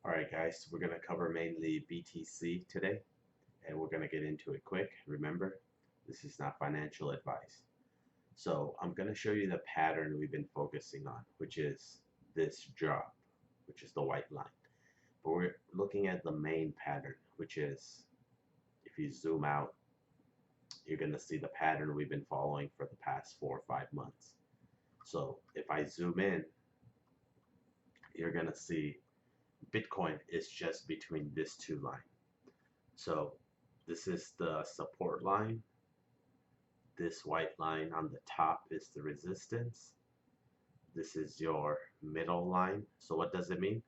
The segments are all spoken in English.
Alright guys, we're going to cover mainly BTC today, and we're going to get into it quick. Remember, this is not financial advice. So I'm going to show you the pattern we've been focusing on, which is this drop, which is the white line. But we're looking at the main pattern, which is, if you zoom out, you're going to see the pattern we've been following for the past 4 or 5 months. So if I zoom in, you're going to see Bitcoin is just between these two lines. So this is the support line. This white line on the top is the resistance. This is your middle line. So what does it mean?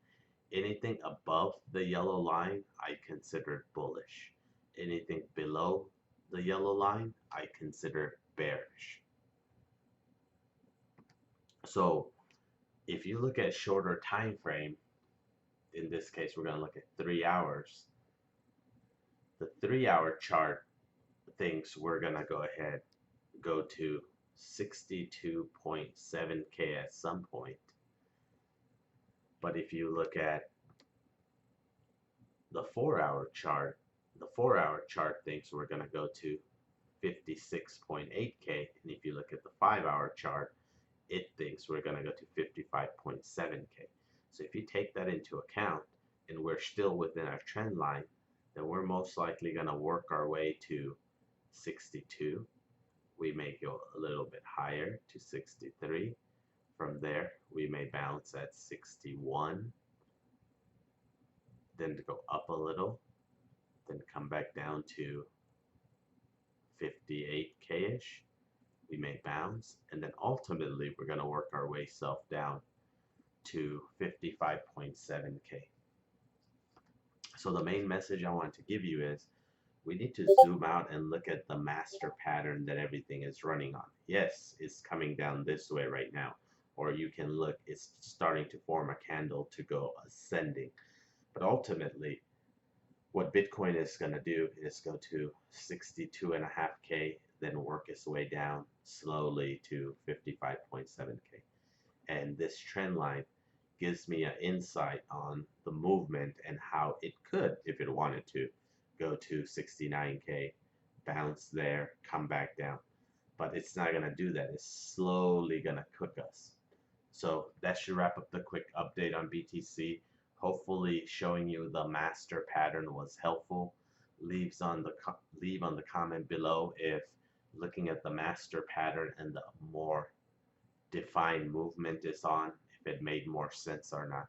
Anything above the yellow line, I consider bullish. Anything below the yellow line, I consider bearish. So if you look at shorter time frame, in this case, we're going to look at 3 hours. The 3-hour chart thinks we're going to go to 62.7K at some point. But if you look at the 4-hour chart, the 4-hour chart thinks we're going to go to 56.8K. And if you look at the 5-hour chart, it thinks we're going to go to 55.7K. So if you take that into account, and we're still within our trend line, then we're most likely going to work our way to 62. We may go a little bit higher to 63. From there, we may bounce at 61, then to go up a little, then come back down to 58K-ish. We may bounce, and then ultimately we're going to work our way self down to 55.7K. So the main message I want to give you is we need to zoom out and look at the master pattern that everything is running on. Yes, it's coming down this way right now, or you can look, it's starting to form a candle to go ascending. But ultimately, what Bitcoin is going to do is go to 62.5K, then work its way down slowly to 55.7K. And this trend line gives me an insight on the movement and how it could, if it wanted to, go to 69K, bounce there, come back down. But it's not going to do that. It's slowly going to cook us. So that should wrap up the quick update on BTC. Hopefully showing you the master pattern was helpful. Leave on the comment below if looking at the master pattern and the more defined movement is on, if it made more sense or not.